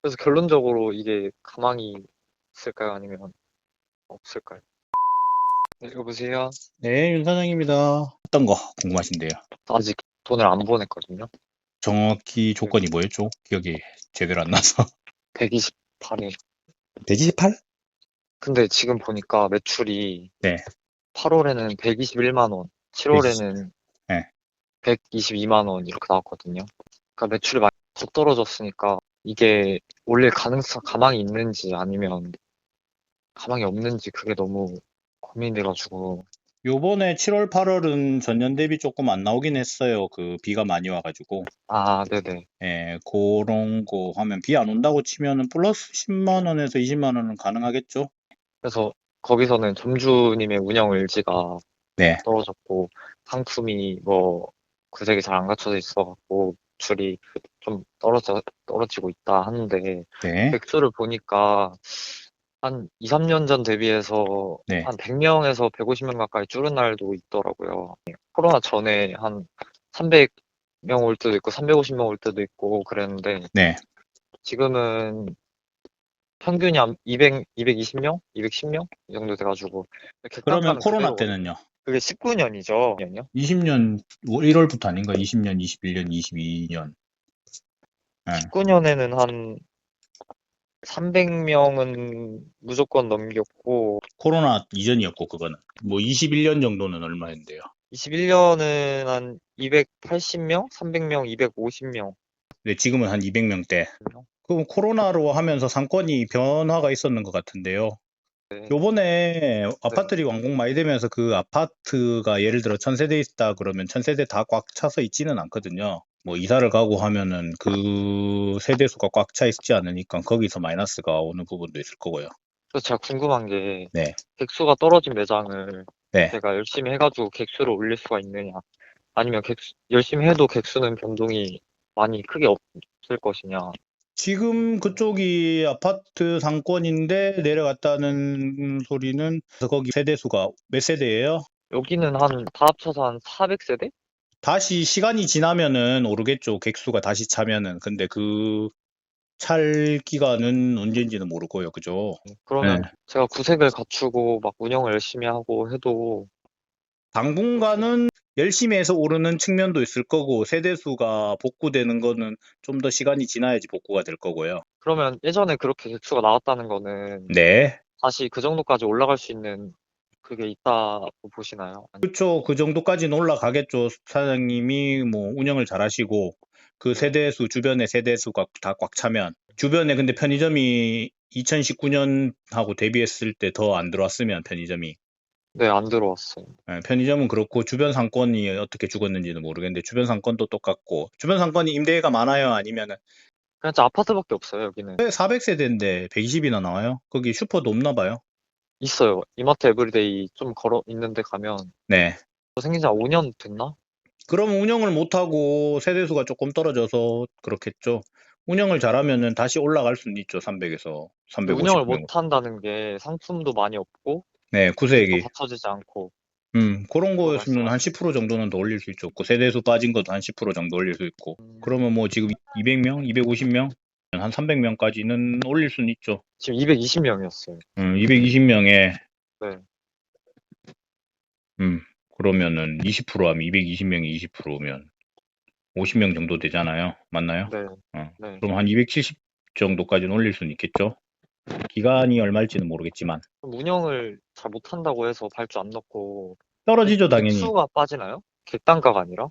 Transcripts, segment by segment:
그래서 결론적으로 이게 가망이 있을까요? 아니면 없을까요? 네, 여보세요? 네, 윤 사장입니다. 어떤 거 궁금하신데요? 아직 돈을 안 보냈거든요. 정확히 네, 조건이 뭐였죠? 기억이 제대로 안 나서. 128에. 128? 근데 지금 보니까 매출이 네, 8월에는 121만 원, 120. 7월에는 네. 122만 원 이렇게 나왔거든요. 그러니까 매출이 많이 더 떨어졌으니까 이게 올릴 가능성, 가망이 있는지 아니면 가망이 없는지 그게 너무 고민돼가지고. 요번에 7월, 8월은 전년 대비 조금 안 나오긴 했어요. 그 비가 많이 와가지고. 아, 네네. 예, 그런 거 하면 비 안 온다고 치면은 플러스 10만 원에서 20만 원은 가능하겠죠? 그래서 거기서는 점주님의 운영 의지가 네, 떨어졌고 상품이 뭐 구색이 잘 안 갖춰져 있어갖고 줄이 좀 떨어지고 있다 하는데 네, 백수를 보니까 한 2, 3년 전 대비해서 네, 한 100명에서 150명 가까이 줄은 날도 있더라고요. 코로나 전에 한 300명 올 때도 있고 350명 올 때도 있고 그랬는데 네. 지금은 평균이 한 200, 220명? 210명? 이 정도 돼가지고 그러면 객단가는 코로나 그대로거든요. 때는요? 그게 19년이죠. 20년 1월부터 아닌가? 20년, 21년, 22년. 예. 19년에는 한 300명은 무조건 넘겼고, 코로나 이전이었고, 그거는. 뭐 21년 정도는 얼마인데요? 21년은 한 280명? 300명, 250명. 네, 지금은 한 200명대. 그럼 코로나로 하면서 상권이 변화가 있었는 것 같은데요. 네, 요번에 네. 아파트리 완공 많이 되면서 그 아파트가 예를 들어 1000세대 있다 그러면 1000세대 다 꽉 차서 있지는 않거든요. 뭐 이사를 가고 하면은 그 세대 수가 꽉 차 있지 않으니까 거기서 마이너스가 오는 부분도 있을 거고요. 그래서 제가 궁금한 게, 네, 객수가 떨어진 매장을 네. 제가 열심히 해가지고 객수를 올릴 수가 있느냐, 아니면 열심히 해도 객수는 변동이 많이 크게 없을 것이냐. 지금 그쪽이 아파트 상권인데 내려갔다는 소리는 그래서 거기 세대 수가 몇 세대예요? 여기는 다 합쳐서 한 400세대? 다시 시간이 지나면은 오르겠죠. 객수가 다시 차면은. 근데 그 찰 기간은 언제인지는 모르고요. 그죠? 네. 그러면 제가 구색을 갖추고 막 운영을 열심히 하고 해도 그렇게 당분간은 열심히 해서 오르는 측면도 있을 거고, 세대수가 복구되는 거는 좀 더 시간이 지나야지 복구가 될 거고요. 그러면 예전에 그렇게 객수가 나왔다는 거는 네. 다시 그 정도까지 올라갈 수 있는 그게 있다고 보시나요? 아니, 그렇죠. 그 정도까지는 올라가겠죠. 사장님이 뭐 운영을 잘 하시고, 그 네. 세대수, 주변의 세대수가 다 꽉 차면, 주변에 근데 편의점이 2019년하고 대비했을 때 더 안 들어왔으면 편의점이 네, 안 들어왔어요. 편의점은 그렇고 주변 상권이 어떻게 죽었는지는 모르겠는데 주변 상권도 똑같고 주변 상권이 임대가 많아요? 아니면은 그냥 진짜 아파트밖에 없어요, 여기는. 400세대인데 120이나 나와요? 거기 슈퍼도 없나 봐요? 있어요. 이마트 에브리데이 좀 걸어 있는데 가면 네. 생긴 지 한 5년 됐나? 그럼 운영을 못하고 세대수가 조금 떨어져서 그렇겠죠. 운영을 잘하면은 다시 올라갈 수는 있죠. 300에서 근데 운영을 350, 못 300. 한다는 게 상품도 많이 없고 네, 구색도 구색이. 갖춰지지 않고 그런 그거 거였으면 한 말씀하시는 10% 정도는 더 올릴 수 있죠. 그 세대수 빠진 것도 한 10% 정도 올릴 수 있고. 그러면 뭐 지금 200명, 250명, 한 300명까지는 올릴 수는 있죠. 지금 220명이었어요. 220명에, 네, 그러면은 20% 하면 220명이 20%면 50명 정도 되잖아요. 맞나요? 네, 어, 네. 그럼 한 270 정도까지는 올릴 수는 있겠죠. 기간이 얼마일지는 모르겠지만. 그럼 운영을 잘 못한다고 해서 발주 안 넣고 떨어지죠, 당연히. 객수가 빠지나요? 객단가가 아니라?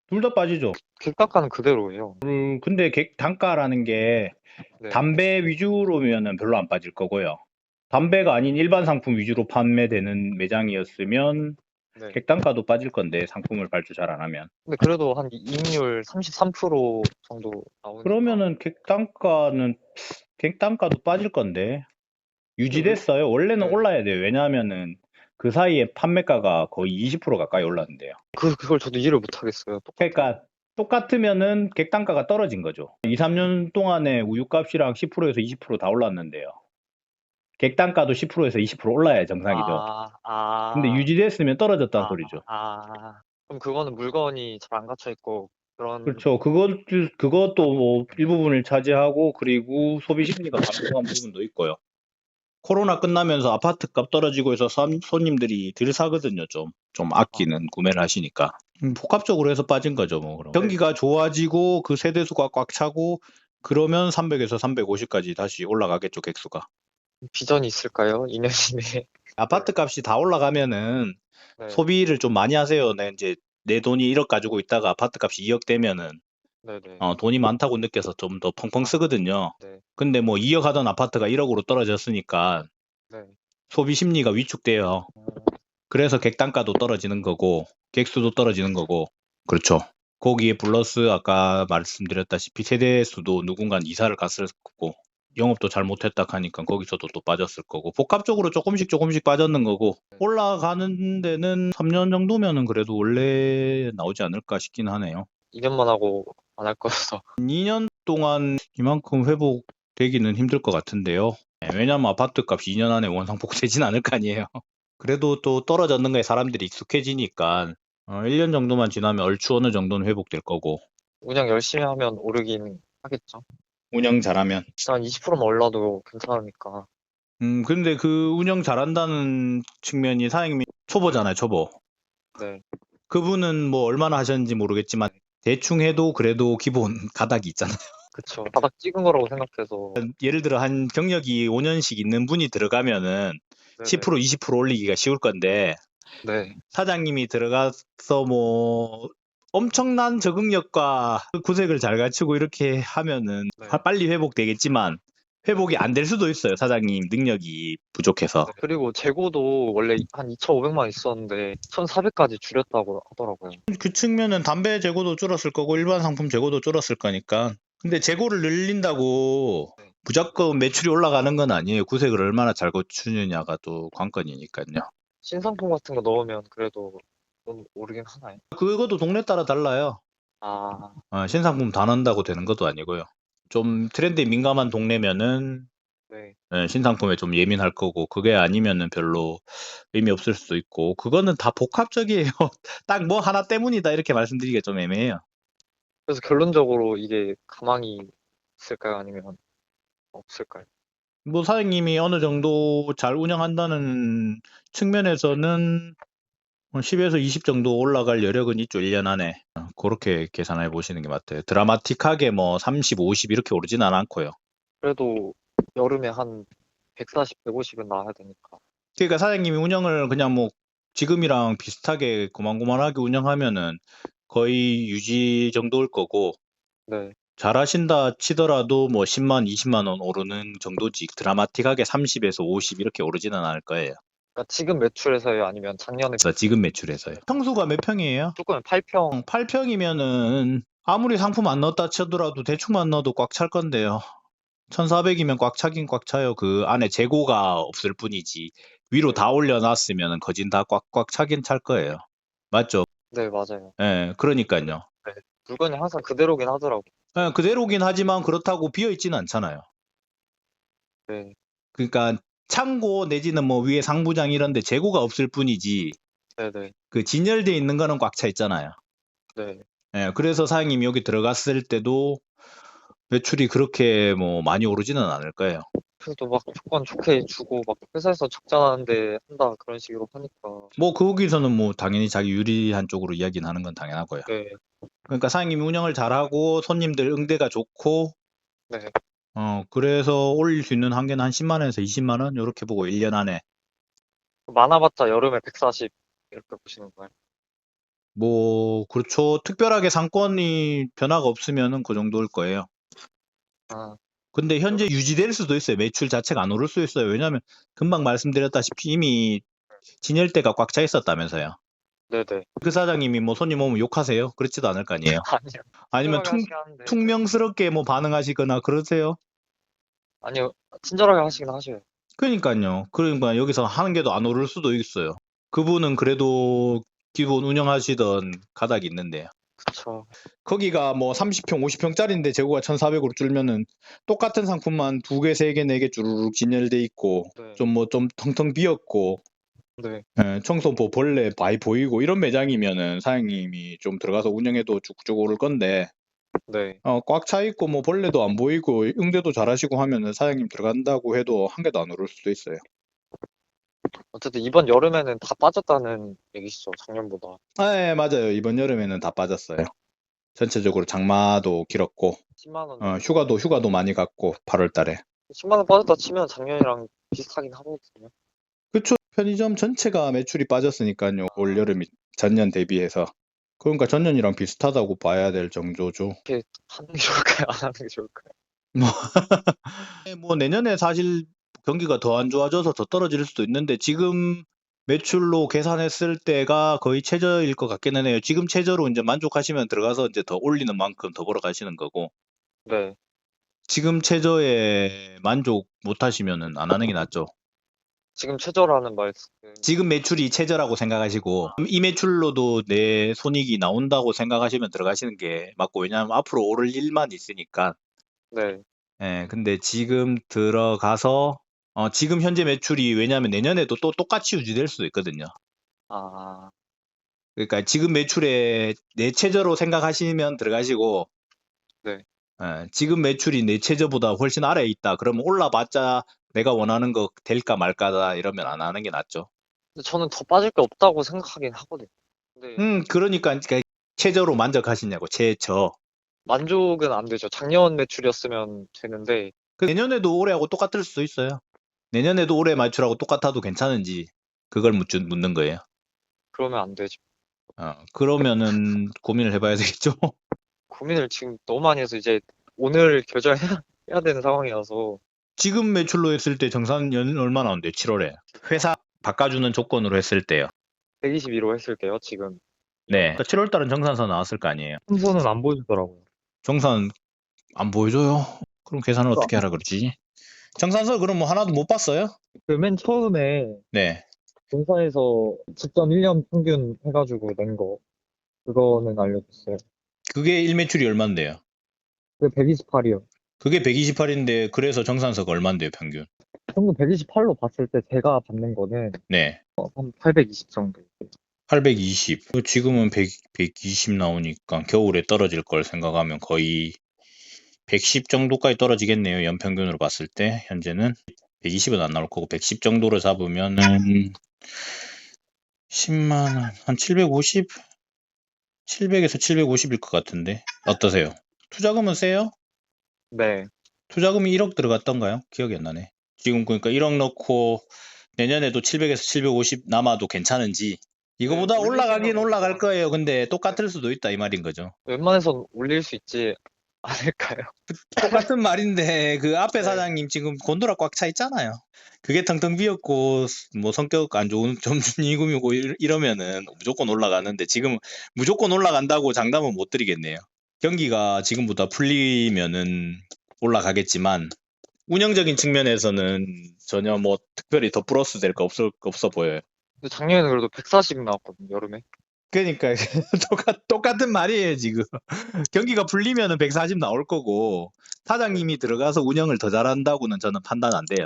둘 다 빠지죠. 객단가는 그대로예요. 근데 단가라는 게 네. 담배 위주로면은 별로 안 빠질 거고요. 담배가 아닌 일반 상품 위주로 판매되는 매장이었으면 네. 객단가도 빠질 건데 상품을 발주 잘 안 하면. 근데 그래도 한 이익률 33% 정도 나오니까. 그러면은 객단가도 빠질 건데 근데 왜, 유지됐어요. 원래는 네. 올라야 돼요. 왜냐하면은 그 사이에 판매가가 거의 20% 가까이 올랐는데요. 그걸 저도 이해를 못 하겠어요. 똑같은. 그러니까 똑같으면은 객단가가 떨어진 거죠. 2, 3년 동안에 우유값이랑 10%에서 20%다 올랐는데요. 객단가도 10%에서 20% 올라야 정상이죠. 아, 근데 아, 유지됐으면 떨어졌다는 아, 소리죠. 아. 그럼 그거는 물건이 잘 안 갇혀 있고 그런, 그렇죠. 그것도 뭐 일부분을 차지하고, 그리고 소비 심리가 감소한 부분도 있고요. 코로나 끝나면서 아파트 값 떨어지고 해서 손님들이 덜 사거든요. 좀 아끼는 구매를 하시니까. 복합적으로 해서 빠진 거죠, 뭐. 그럼. 경기가 좋아지고 그 세대수가 꽉 차고 그러면 300에서 350까지 다시 올라가겠죠, 객수가. 비전이 있을까요? 2년 이내에. 아파트 값이 다 올라가면은 네, 소비를 좀 많이 하세요. 내 돈이 1억 가지고 있다가 아파트 값이 2억 되면은 네네. 돈이 많다고 느껴서 좀 더 펑펑 쓰거든요. 네, 근데 뭐 2억 하던 아파트가 1억으로 떨어졌으니까 네. 소비 심리가 위축돼요. 그래서 객단가도 떨어지는 거고 객수도 떨어지는 거고. 그렇죠. 거기에 플러스 아까 말씀드렸다시피 세대 수도 누군가는 이사를 갔을 거고 영업도 잘 못했다 하니까 거기서도 또 빠졌을 거고 복합적으로 조금씩 빠졌는 거고 올라가는 데는 3년 정도면은 그래도 원래 나오지 않을까 싶긴 하네요. 2년만 하고 안 할 거여서. 2년 동안 이만큼 회복되기는 힘들 것 같은데요. 왜냐면 아파트 값이 2년 안에 원상복구되진 않을 거 아니에요. 그래도 또 떨어졌는 거에 사람들이 익숙해지니까 1년 정도만 지나면 얼추 어느 정도는 회복될 거고 운영 열심히 하면 오르긴 하겠죠. 운영 잘하면. 진짜 한 20%만 올라도 괜찮으니까. 근데 그 운영 잘한다는 측면이 사장님이 초보잖아요, 초보. 네, 그분은 뭐 얼마나 하셨는지 모르겠지만 대충 해도 그래도 기본 가닥이 있잖아요. 그쵸. 바닥 찍은 거라고 생각해서. 예를 들어 한 경력이 5년씩 있는 분이 들어가면은 네네. 10% 20% 올리기가 쉬울 건데 네, 사장님이 들어가서 뭐 엄청난 적응력과 구색을 잘 갖추고 이렇게 하면은 네. 빨리 회복되겠지만 회복이 안 될 수도 있어요. 사장님 능력이 부족해서. 그리고 재고도 원래 한 2,500만 있었는데 1,400까지 줄였다고 하더라고요. 그 측면은 담배 재고도 줄었을 거고 일반 상품 재고도 줄었을 거니까. 근데 재고를 늘린다고 네. 무조건 매출이 올라가는 건 아니에요. 구색을 얼마나 잘 갖추느냐가 또 관건이니까요. 신상품 같은 거 넣으면 그래도 좀 오르긴 하나요? 그것도 동네 따라 달라요. 아, 신상품 다 넣는다고 되는 것도 아니고요. 좀 트렌드에 민감한 동네면은 네. 신상품에 좀 예민할 거고 그게 아니면은 별로 의미 없을 수도 있고 그거는 다 복합적이에요. 딱 뭐 하나 때문이다 이렇게 말씀드리기가 좀 애매해요. 그래서 결론적으로 이게 가망이 있을까요? 아니면 없을까요? 뭐 사장님이 어느 정도 잘 운영한다는 측면에서는 10에서 20 정도 올라갈 여력은 있죠. 1년 안에. 그렇게 계산해 보시는 게 맞아요. 드라마틱하게 뭐 30, 50 이렇게 오르지는 않고요. 그래도 여름에 한 140, 150은 나와야 되니까. 그러니까 사장님이 운영을 그냥 뭐 지금이랑 비슷하게 고만고만하게 운영하면은 거의 유지 정도일 거고 네. 잘하신다 치더라도 뭐 10만, 20만 원 오르는 정도지 드라마틱하게 30에서 50 이렇게 오르지는 않을 거예요. 그러니까 지금 매출에서요? 아니면 작년에 그래서 지금 매출에서요. 평수가 몇 평이에요? 조금 8평. 8평이면은 아무리 상품 안 넣었다 쳐더라도 대충만 넣어도 꽉 찰 건데요. 1,400이면 꽉 차긴 꽉 차요. 그 안에 재고가 없을 뿐이지. 위로 네. 다 올려놨으면 거진 다 꽉꽉 차긴 찰 거예요. 맞죠? 네, 맞아요. 예, 그러니까요. 네. 물건이 항상 그대로긴 하더라고요. 예, 그대로긴 하지만 그렇다고 비어 있지는 않잖아요. 네. 그러니까 창고 내지는 뭐 위에 상부장 이런 데 재고가 없을 뿐이지 네네. 그 진열돼 있는 거는 꽉 차 있잖아요. 네. 예, 그래서 사장님이 여기 들어갔을 때도 매출이 그렇게 뭐 많이 오르지는 않을 거예요. 그래도 막 조건 좋게 주고 막 회사에서 적자 나는데 한다 그런 식으로 하니까. 뭐 거기서는 뭐 당연히 자기 유리한 쪽으로 이야기는 하는 건 당연하고요. 네. 그러니까 사장님이 운영을 잘하고 손님들 응대가 좋고 네. 그래서 올릴 수 있는 한계는 한 10만 원에서 20만 원 요렇게 보고 1년 안에 많아봤자 여름에 140 이렇게 보시는 거예요. 뭐 그렇죠. 특별하게 상권이 변화가 없으면은 그 정도일 거예요. 아, 근데 현재 유지될 수도 있어요. 매출 자체가 안 오를 수 있어요. 왜냐하면 금방 말씀드렸다시피 이미 진열대가 꽉 차 있었다면서요. 네네. 그 사장님이 뭐 손님 오면 욕하세요? 그렇지도 않을 거 아니에요. 아니요. 아니면 친절하게 하시긴 하는데. 네. 퉁명스럽게 뭐 반응하시거나 그러세요? 아니요. 친절하게 하시긴 하셔요. 그러니까요. 그러니까 여기서 하는 게도 안 오를 수도 있어요. 그분은 그래도 기본 운영하시던 가닥이 있는데요. 그쵸. 거기가 뭐 30평, 50평짜리인데 재고가 1,400으로 줄면은 똑같은 상품만 2개, 3개, 4개 주르륵 진열돼 있고 네. 좀 텅텅 비었고 네. 청소 뭐 벌레 많이 보이고 이런 매장이면은 사장님이 좀 들어가서 운영해도 쭉쭉 오를 건데 네. 꽉 차 있고 뭐 벌레도 안 보이고 응대도 잘하시고 하면은 사장님 들어간다고 해도 한 개도 안 오를 수도 있어요. 어쨌든 이번 여름에는 다 빠졌다는 얘기시죠, 작년보다. 예, 맞아요. 이번 여름에는 다 빠졌어요. 전체적으로 장마도 길었고 10만 원 정도. 휴가도 많이 갔고 8월 달에. 10만 원 빠졌다 치면 작년이랑 비슷하긴 하거든요. 그쵸. 편의점 전체가 매출이 빠졌으니까요. 올 여름이 전년 대비해서. 그러니까 전년이랑 비슷하다고 봐야 될 정도죠. 이렇게 하는 게 좋을까요? 안 하는 게 좋을까요? 뭐 내년에 사실 경기가 더 안 좋아져서 더 떨어질 수도 있는데 지금 매출로 계산했을 때가 거의 최저일 것 같기는 해요. 지금 최저로 이제 만족하시면 들어가서 이제 더 올리는 만큼 더 벌어 가시는 거고 네. 지금 최저에 만족 못 하시면은 안 하는 게 낫죠. 지금 최저라는 말씀. 지금 매출이 최저라고 생각하시고 이 매출로도 내 손익이 나온다고 생각하시면 들어가시는 게 맞고 왜냐하면 앞으로 오를 일만 있으니까. 네. 예, 근데 지금 들어가서 지금 현재 매출이 왜냐하면 내년에도 또 똑같이 유지될 수도 있거든요. 아, 그러니까 지금 매출에 내 최저로 생각하시면 들어가시고 네. 지금 매출이 내 최저보다 훨씬 아래에 있다. 그러면 올라봤자 내가 원하는 거 될까 말까다 이러면 안 하는 게 낫죠. 근데 저는 더 빠질 게 없다고 생각하긴 하거든요. 근데 그러니까 최저로 만족하시냐고 최저. 만족은 안 되죠. 작년 매출이었으면 되는데, 내년에도 올해하고 똑같을 수도 있어요. 내년에도 올해 매출하고 똑같아도 괜찮은지 그걸 묻는 거예요. 그러면 안 되죠. 그러면은 고민을 해봐야 되겠죠. 고민을 지금 너무 많이 해서 이제 오늘 결정해야 해야 되는 상황이라서. 지금 매출로 했을 때 정산연 얼마 나온대요? 7월에. 회사 바꿔주는 조건으로 했을 때요. 122로 했을게요, 지금. 네. 7월 달은 정산서 나왔을 거 아니에요. 순서는 안 보여주더라고요. 정산 안 보여줘요? 그럼 계산을 어떻게 하라 그러지? 정산서 그럼 뭐 하나도 못 봤어요? 그 맨 처음에 네. 본사에서 직전 1년 평균 해가지고 낸 거, 그거는 알려줬어요. 그게 일매출이 얼만데요? 그게 128이요. 그게 128인데 그래서 정산서가 얼만데요, 평균? 평균 128로 봤을 때 제가 받는 거는 네. 한 820 정도. 820. 지금은 120 나오니까 겨울에 떨어질 걸 생각하면 거의 110 정도까지 떨어지겠네요. 연평균으로 봤을 때 현재는 120은 안 나올 거고 110 정도로 잡으면은 10만 원, 한 750? 700에서 750일 것 같은데 어떠세요? 투자금은 세요? 네. 투자금이 1억 들어갔던가요? 기억이 안 나네. 지금 그러니까 1억 넣고 내년에도 700에서 750 남아도 괜찮은지 이거보다 네, 올라가긴 올리시면 올라갈 거예요. 근데 똑같을 수도 있다 이 말인 거죠. 웬만해선 올릴 수 있지 않을까요? 똑같은 말인데 그 앞에 네. 사장님 지금 곤도라 꽉 차 있잖아요. 그게 텅텅 비었고 뭐 성격 안 좋은 점주님이고 이러면은 무조건 올라가는데 지금 무조건 올라간다고 장담은 못 드리겠네요. 경기가 지금보다 풀리면은 올라가겠지만 운영적인 측면에서는 전혀 뭐 특별히 더 플러스 될 거 없어 보여요. 근데 작년에는 그래도 140 나왔거든요, 여름에. 그러니까 똑같은 말이에요 지금. 경기가 풀리면은 140 나올 거고 사장님이 들어가서 운영을 더 잘한다고는 저는 판단 안 돼요.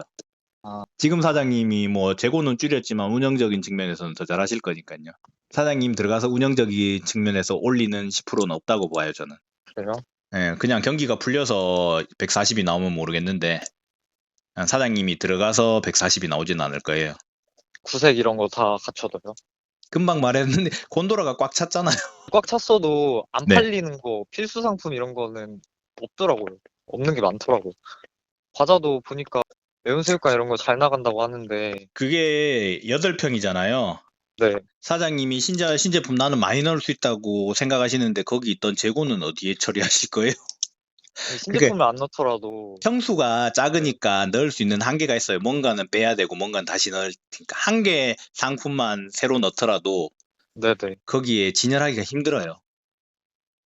아. 지금 사장님이 뭐 재고는 줄였지만 운영적인 측면에서는 더 잘하실 거니까요. 사장님 들어가서 운영적인 측면에서 올리는 10%는 없다고 봐요 저는. 그래요? 예, 그냥 경기가 풀려서 140이 나오면 모르겠는데 그냥 사장님이 들어가서 140이 나오진 않을 거예요. 구색 이런 거 다 갖춰둬요. 금방 말했는데 곤도라가 꽉 찼잖아요. 꽉 찼어도 안 네. 팔리는 거, 필수 상품 이런 거는 없더라고요. 없는 게 많더라고요. 과자도 보니까 매운 새우깡 이런 거 잘 나간다고 하는데, 그게 8평이잖아요. 네. 사장님이 신제품 나는 많이 넣을 수 있다고 생각하시는데 거기 있던 재고는 어디에 처리하실 거예요? 신제품을 안 넣더라도, 평수가 작으니까 넣을 수 있는 한계가 있어요. 뭔가는 빼야 되고 뭔가는 다시 넣을 테니까 한 개 상품만 새로 넣더라도 네네. 거기에 진열하기가 힘들어요.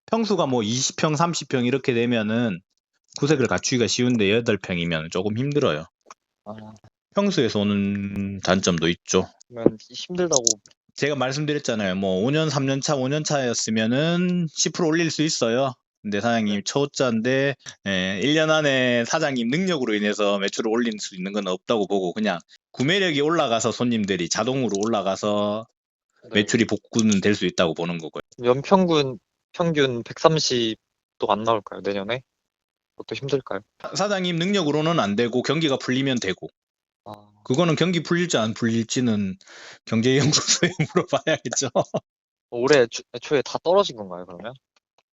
평수가 뭐 20평, 30평 이렇게 되면은 구색을 갖추기가 쉬운데 8평이면 조금 힘들어요. 아, 평수에서 오는 단점도 있죠. 그러면 힘들다고. 제가 말씀드렸잖아요. 뭐 5년, 3년 차, 5년 차였으면은 10% 올릴 수 있어요. 근데 사장님 네. 초짜인데 1년 안에 사장님 능력으로 인해서 매출을 올릴 수 있는 건 없다고 보고 그냥 구매력이 올라가서 손님들이 자동으로 올라가서 네. 매출이 복구는 될 수 있다고 보는 거고요. 평균 130도 안 나올까요, 내년에? 그것도 힘들까요? 사장님 능력으로는 안 되고 경기가 풀리면 되고 아, 그거는 경기 풀릴지 안 풀릴지는 경제연구소에 물어봐야겠죠. 올해 애초에 다 떨어진 건가요, 그러면?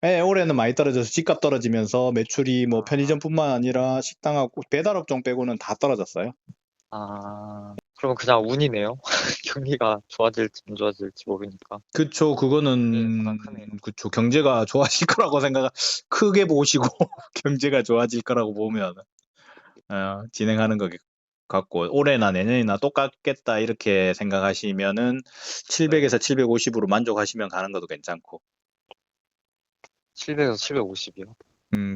네, 올해는 많이 떨어져서 집값 떨어지면서 매출이 뭐 편의점뿐만 아니라 식당하고 배달업종 빼고는 다 떨어졌어요. 그러면 그냥 운이네요. 경기가 좋아질지 안 좋아질지 모르니까. 그쵸, 그게 그거는 가장 크네요. 그쵸, 경제가 좋아질 거라고 크게 보시고 경제가 좋아질 거라고 보면 진행하는 것 같고 올해나 내년이나 똑같겠다 이렇게 생각하시면은 700에서 750으로 만족하시면 가는 것도 괜찮고. 700에서 750이요.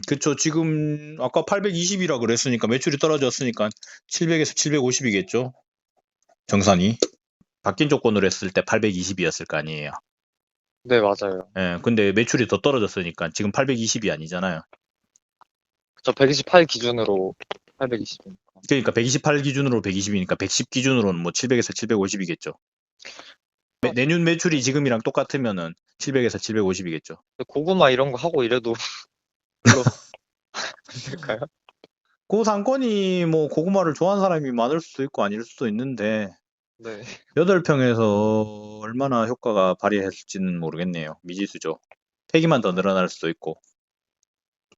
그쵸. 지금 아까 820이라 그랬으니까 매출이 떨어졌으니까 700에서 750이겠죠. 정산이. 바뀐 조건으로 했을 때 820이었을 거 아니에요. 네, 맞아요. 예, 근데 매출이 더 떨어졌으니까 지금 820이 아니잖아요. 저 128 기준으로 820이니까. 그러니까 128 기준으로 120이니까 110 기준으로는 뭐 700에서 750이겠죠. 내년 매출이 지금이랑 똑같으면은 700에서 750이겠죠. 고구마 이런 거 하고 이래도 별로 안 될까요? 그 상권이 뭐 고구마를 좋아하는 사람이 많을 수도 있고 아닐 수도 있는데 네. 8평에서 얼마나 효과가 발휘했을지는 모르겠네요. 미지수죠. 폐기만 더 늘어날 수도 있고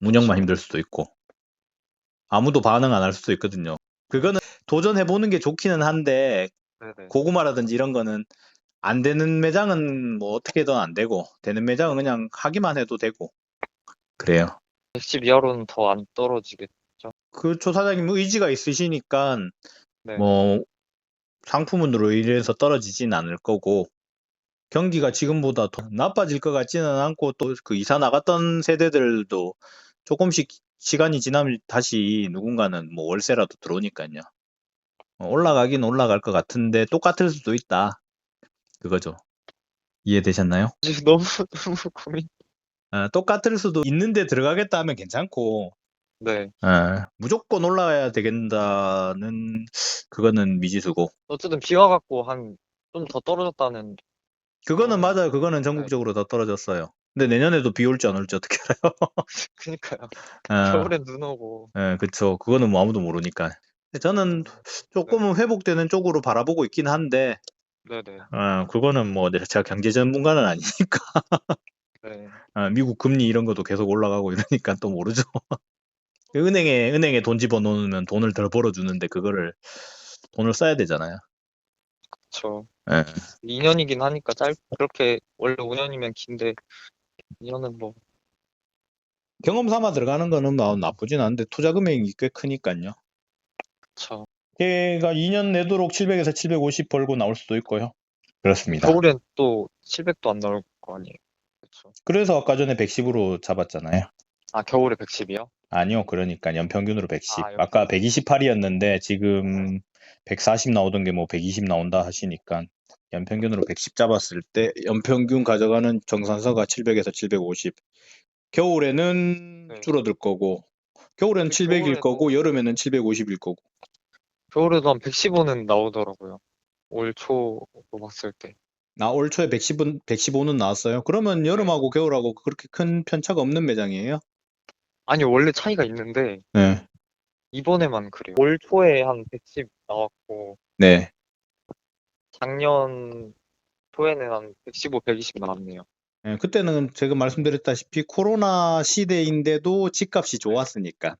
운영만 힘들 수도 있고 아무도 반응 안 할 수도 있거든요. 그거는 도전해보는 게 좋기는 한데 네네. 고구마라든지 이런 거는 안 되는 매장은 뭐 어떻게든 안 되고 되는 매장은 그냥 하기만 해도 되고 그래요. 110 이하로는 더 안 떨어지겠죠? 그초 사장님 의지가 있으시니까 네. 뭐 상품으로 인해서 떨어지진 않을 거고 경기가 지금보다 더 나빠질 것 같지는 않고 또 그 이사 나갔던 세대들도 조금씩 시간이 지나면 다시 누군가는 뭐 월세라도 들어오니까요. 올라가긴 올라갈 것 같은데 똑같을 수도 있다. 그거죠. 이해되셨나요? 지금 너무 고민. 똑같을 수도 있는데 들어가겠다 하면 괜찮고 네. 무조건 올라가야 되겠다는 그거는 미지수고 어쨌든 비 와갖고 한 좀 더 떨어졌다는 그거는 그런. 맞아요. 그거는 네. 전국적으로 더 떨어졌어요. 근데 내년에도 비 올지 안 올지 어떻게 알아요? 그니까요. 어, 겨울엔 눈 오고. 그쵸. 그거는 뭐 아무도 모르니까. 근데 저는 네. 조금은 회복되는 쪽으로 바라보고 있긴 한데, 네네. 그거는 뭐 제가 경제 전문가는 아니니까. 네. 미국 금리 이런 것도 계속 올라가고 이러니까 또 모르죠. 은행에 돈 집어넣으면 돈을 덜 벌어주는데 그거를 돈을 써야 되잖아요. 그쵸. 예. 2년이긴 하니까 그렇게 원래 5년이면 긴데 2년은 뭐. 경험 삼아 들어가는 거는 뭐 나쁘진 않은데 투자 금액이 꽤 크니까요. 그쵸. 걔가 2년 내도록 700에서 750 벌고 나올 수도 있고요. 그렇습니다. 겨울엔 또 700도 안 나올 거 아니에요. 그쵸. 그래서 아까 전에 110으로 잡았잖아요. 겨울에 110이요? 아니요. 그러니까 연평균으로 110. 아까 연평균 110. 128이었는데 지금 140 나오던 게 뭐 120 나온다 하시니까 연평균으로 110 잡았을 때 연평균 가져가는 정산서가 700에서 750. 겨울에는 네. 줄어들 거고 겨울에는 근데 700일 거고 여름에는 750일 거고. 겨울에도 한 115는 나오더라고요. 올 초로 봤을 때. 올 초에 115는 나왔어요. 그러면 여름하고 겨울하고 그렇게 큰 편차가 없는 매장이에요? 아니, 원래 차이가 있는데, 네. 이번에만 그래요. 올 초에 한 110 나왔고, 네. 작년 초에는 한 115, 120 나왔네요. 예, 그때는 제가 말씀드렸다시피 코로나 시대인데도 집값이 좋았으니까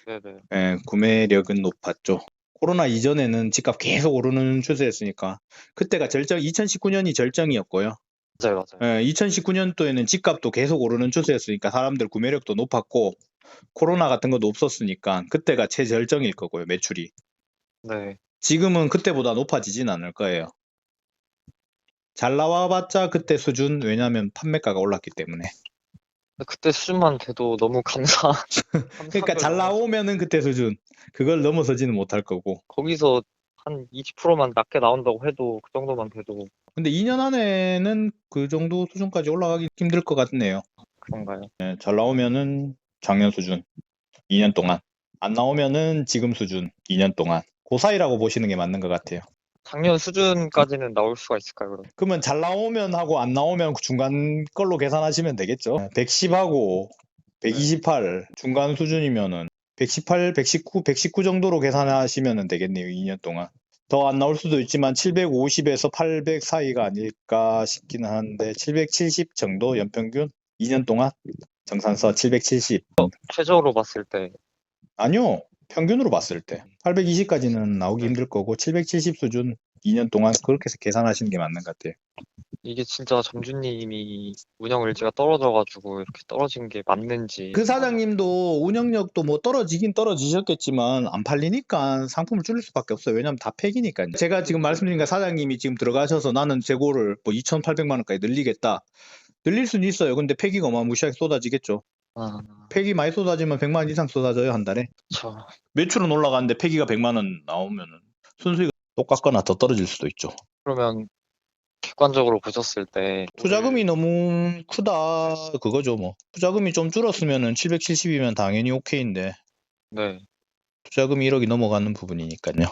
네네. 구매력은 높았죠. 코로나 이전에는 집값 계속 오르는 추세였으니까 그때가 2019년이 절정이었고요. 맞아요, 맞아요. 2019년도에는 집값도 계속 오르는 추세였으니까 사람들 구매력도 높았고 코로나 같은 것도 없었으니까 그때가 최절정일 거고요, 매출이. 네. 지금은 그때보다 높아지진 않을 거예요. 잘 나와봤자 그때 수준, 왜냐하면 판매가가 올랐기 때문에. 근데 그때 수준만 돼도 너무 감사한 그러니까 걸 잘 너무 나오면은 그때 수준, 그걸 넘어서지는 못할 거고. 거기서 한 20%만 낮게 나온다고 해도 그 정도만 돼도. 근데 2년 안에는 그 정도 수준까지 올라가기 힘들 것 같네요. 그런가요? 네, 잘 나오면은 작년 수준 2년 동안, 안 나오면은 지금 수준 2년 동안, 그 사이라고 보시는 게 맞는 것 같아요. 작년 수준까지는 나올 수가 있을까요, 그럼? 그러면 잘 나오면 하고 안 나오면 그 중간 걸로 계산하시면 되겠죠. 110하고 네. 128 중간 수준이면은 118, 119, 119 정도로 계산하시면 되겠네요. 2년 동안. 더 안 나올 수도 있지만 750에서 800 사이가 아닐까 싶기는 한데 770 정도 연평균 2년 동안 정산서 770. 최저로 봤을 때, 아니요. 평균으로 봤을 때 820까지는 나오기 네. 힘들 거고 770 수준 2년 동안 그렇게 해서 계산하시는 게 맞는 것 같아요. 이게 진짜 점주님이 운영 의지가 떨어져가지고 이렇게 떨어진 게 맞는지. 그 사장님도 운영력도 뭐 떨어지긴 떨어지셨겠지만 안 팔리니까 상품을 줄일 수밖에 없어요. 왜냐면 다 폐기니까요. 제가 지금 말씀드린 사장님이 지금 들어가셔서 나는 재고를 뭐 2,800만 원까지 늘리겠다. 늘릴 수는 있어요. 근데 폐기가 어마무시하게 쏟아지겠죠. 아, 폐기 많이 쏟아지면 100만 원 이상 쏟아져요, 한 달에. 저, 매출은 올라가는데 폐기가 100만 원 나오면은 순수익이 똑같거나 더 떨어질 수도 있죠. 그러면 객관적으로 보셨을 때, 투자금이 너무 크다 그거죠 뭐. 투자금이 좀 줄었으면은 770이면 당연히 오케이인데 네. 투자금이 1억이 넘어가는 부분이니까요.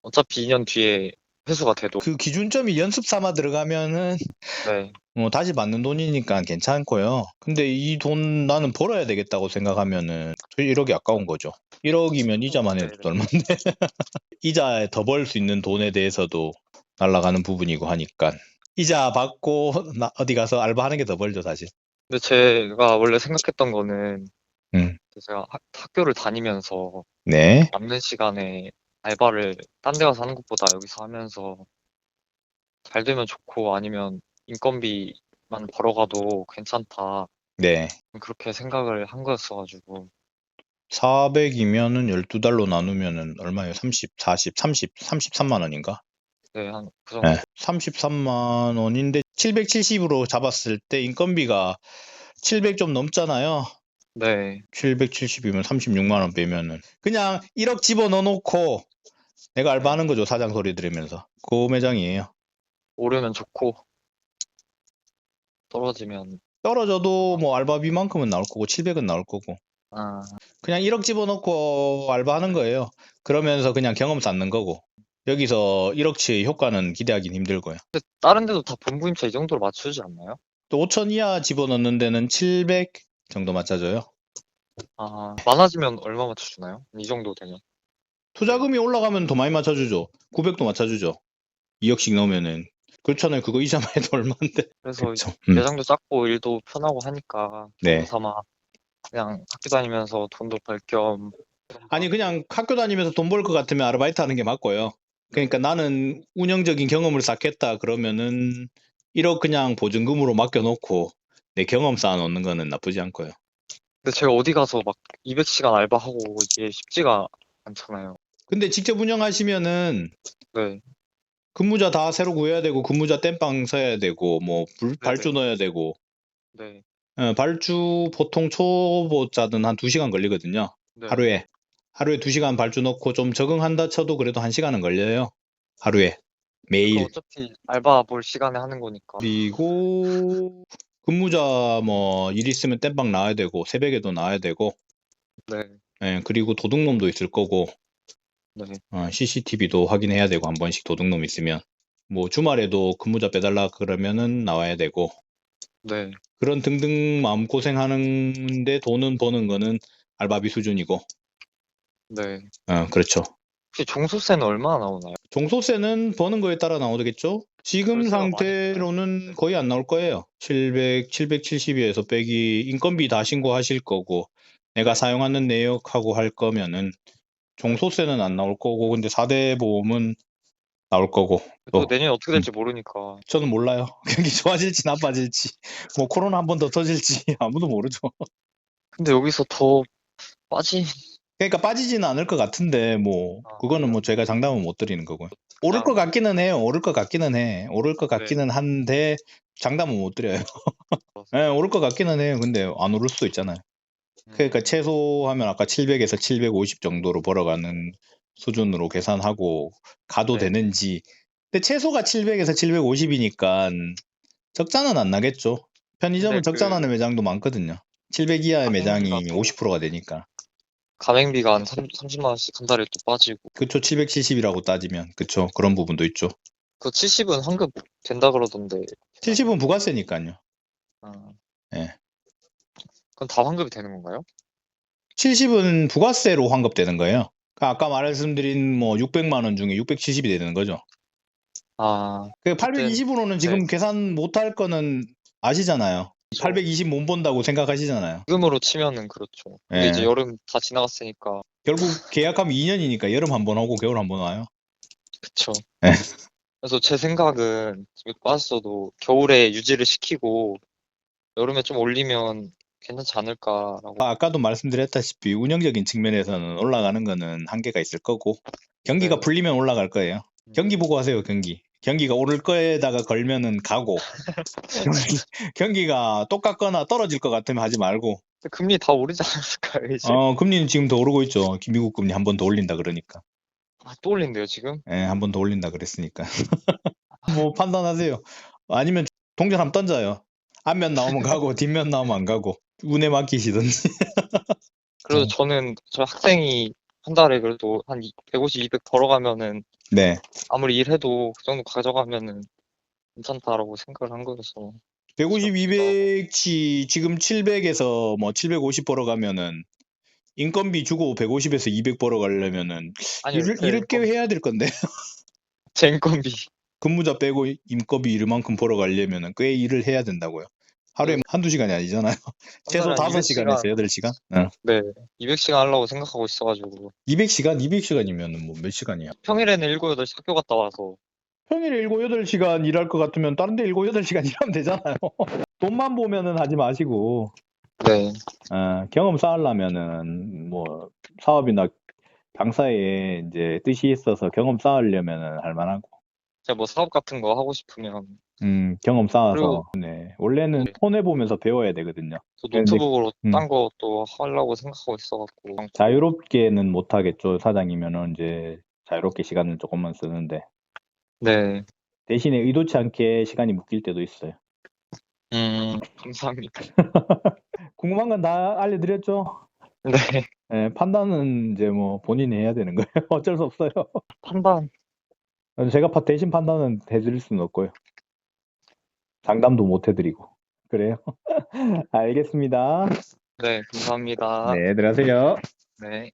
어차피 2년 뒤에 회수가 돼도, 그 기준점이 연습 삼아 들어가면은 네. 다시 받는 돈이니까 괜찮고요. 근데 이 돈 나는 벌어야 되겠다고 생각하면은 1억이 아까운 거죠. 1억이면 이자만 해도 네. 얼마인데 이자에 더 벌 수 있는 돈에 대해서도 날아가는 부분이고 하니까 이자 받고 어디 가서 알바하는 게 더 벌죠 사실. 근데 제가 원래 생각했던 거는, 음. 제가 학교를 다니면서 네. 남는 시간에 알바를 딴 데 가서 하는 것보다 여기서 하면서 잘 되면 좋고 아니면 인건비만 벌어가도 괜찮다. 네. 그렇게 생각을 한 거였어가지고. 400이면은 12달로 나누면은 얼마예요? 30, 40, 30, 33만 원인가? 네, 한 그 네. 정도. 33만 원인데 770으로 잡았을 때 인건비가 700 좀 넘잖아요. 네, 770이면 36만 원 빼면은 그냥 1억 집어넣어 놓고 내가 네. 알바하는 거죠. 사장 소리 들으면서. 그 매장이에요. 오르면 좋고 떨어지면 떨어져도 뭐 알바비만큼은 나올 거고 700은 나올 거고 아, 그냥 1억 집어넣고 알바하는 네. 거예요. 그러면서 그냥 경험 쌓는 거고 여기서 1억치의 효과는 기대하기는 힘들고요. 근데 다른 데도 다 본부임차 이 정도로 맞추지 않나요? 또 5천 이하 집어넣는 데는 700 정도 맞춰줘요. 아, 많아지면 얼마 맞춰주나요? 이 정도 되면. 투자금이 올라가면 더 많이 맞춰주죠. 900도 맞춰주죠. 2억씩 넣으면은. 그렇잖아요. 그거 이자만 해도 얼마인데. 그래서 그렇죠. 매장도 작고 일도 편하고 하니까 네. 조금 삼아 그냥 학교 다니면서 돈도 벌 겸. 아니 그냥 학교 다니면서 돈 벌 것 같으면 아르바이트 하는 게 맞고요. 그러니까 나는 운영적인 경험을 쌓겠다 그러면은 1억 그냥 보증금으로 맡겨놓고 내 경험 쌓아놓는 거는 나쁘지 않고요. 근데 제가 어디 가서 막 200시간 알바하고 이게 쉽지가 않잖아요. 근데 직접 운영하시면은 네, 근무자 다 새로 구해야 되고 근무자 땜빵 써야 되고 뭐 발주 네네, 넣어야 되고 네, 발주 보통 초보자든 한 2시간 걸리거든요. 네. 하루에 2시간 발주 넣고 좀 적응한다 쳐도 그래도 1시간은 걸려요. 하루에 그 매일. 어차피 알바 볼 시간에 하는 거니까. 그리고 근무자 뭐 일 있으면 땜빵 나와야 되고 새벽에도 나와야 되고 네, 그리고 도둑놈도 있을 거고 네, CCTV도 확인해야 되고 한 번씩 도둑놈 있으면 뭐 주말에도 근무자 빼달라 그러면은 나와야 되고 네, 그런 등등 마음고생하는데 돈은 버는 거는 알바비 수준이고 네. 그렇죠. 혹시 종소세는 얼마나 나오나요? 종소세는 버는 거에 따라 나오겠죠? 지금 월세가 많이 상태로는 거의 안 나올 거예요. 700, 770에서 빼기 인건비 다 신고하실 거고 내가 네. 사용하는 내역하고 할 거면은 종소세는 안 나올 거고 근데 4대 보험은 나올 거고 또 또 내년에 어떻게 될지 모르니까. 저는 몰라요. 경기 좋아질지 나빠질지 뭐 코로나 한 번 더 터질지 아무도 모르죠. 근데 여기서 더 빠지, 그러니까 빠지지는 않을 것 같은데 뭐 그거는 뭐 제가 장담은 못 드리는 거고요. 오를 것 그냥, 같기는 해요. 오를 것 같기는 해. 오를 것 네. 같기는 한데 장담은 못 드려요. 예, 오를 것 같기는 해요. 근데 안 오를 수도 있잖아요. 그러니까 음, 최소하면 아까 700에서 750 정도로 벌어가는 수준으로 계산하고 가도 네. 되는지. 근데 최소가 700에서 750이니까 적자는 안 나겠죠. 편의점은 근데 적자나는 매장도 많거든요. 700 이하의 매장이 가맹비가 또 50%가 되니까. 가맹비가 한 30만 원씩 한 달에 또 빠지고 그쵸, 770이라고 따지면. 그쵸, 그런 부분도 있죠. 그 70은 환급 된다 그러던데 70은 부가세니까요. 아, 예. 그건 다 환급이 되는 건가요? 70은 부가세로 환급되는 거예요. 그러니까 아까 말씀드린 뭐 600만 원 중에 670이 되는 거죠. 아, 그 어쨌든 820으로는 네. 지금 계산 못할 거는 아시잖아요. 820 못 본다고 생각하시잖아요. 지금으로 치면은 그렇죠. 근데 이제 예. 여름 다 지나갔으니까 결국 계약하면 2년이니까 여름 한 번 오고 겨울 한 번 와요. 그쵸. 예. 그래서 제 생각은 지금 빠졌어도 겨울에 유지를 시키고 여름에 좀 올리면 괜찮지 않을까라고. 아까도 말씀드렸다시피 운영적인 측면에서는 올라가는 거는 한계가 있을 거고 경기가 네. 풀리면 올라갈 거예요. 경기 보고 하세요, 경기. 경기가 오를 거에다가 걸면은 가고 경기가 똑같거나 떨어질 것 같으면 하지 말고 근데 금리 다 오르지 않았을까요, 이제? 금리는 지금 더 오르고 있죠. 미국 금리 한 번 더 올린다 그러니까. 아, 또 올린대요, 지금? 예, 한 번 더 올린다 그랬으니까. 뭐 판단하세요. 아니면 동전 한번 던져요. 앞면 나오면 가고 뒷면 나오면 안 가고 운에 맡기시든지. 그래도 저는 저 학생이 한 달에 그래도 한 150, 200 벌어가면은 네. 아무리 일해도 그 정도 가져가면은 괜찮다라고 생각을 한 거여서 150, 부럽기도 하고. 200치 지금 700에서 뭐 750 벌어가면은 인건비 주고 150에서 200 벌어가려면은 아니요, 일을 꽤 해야 될 건데 제 인건비. 근무자 빼고 인건비 이만큼 벌어가려면은 꽤 일을 해야 된다고요. 하루에 네. 한두 시간이 아니잖아요. 한 최소 달에 한 5시간에서 200시간, 8시간? 네, 200시간 하려고 생각하고 있어가지고 200시간? 200시간이면은 뭐 몇 시간이야? 평일에는 7, 8시 학교 갔다 와서 평일에 7, 8시간 일할 것 같으면 다른 데 7, 8시간 일하면 되잖아요. 돈만 보면은 하지 마시고, 네, 경험 쌓으려면은, 뭐, 사업이나 당사에 이제 뜻이 있어서 경험 쌓으려면은 할 만하고, 제가 뭐 사업 같은 거 하고 싶으면 경험 쌓아서, 그리고 네. 원래는 네, 손해보면서 배워야 되거든요. 저 근데, 노트북으로 음, 딴 것도 하려고 생각하고 있어갖고 많고. 자유롭게는 못하겠죠. 사장이면은 이제 자유롭게 시간을 조금만 쓰는데, 네, 대신에 의도치 않게 시간이 묶일 때도 있어요. 감사합니다. 궁금한 건 다 알려드렸죠? 네, 예, 판단은 이제 뭐 본인이 해야 되는 거예요. 어쩔 수 없어요. 판단. 제가 대신 판단은 해드릴 수는 없고요. 장담도 못 해드리고. 그래요? 알겠습니다. 네, 감사합니다. 네, 들어가세요. 네.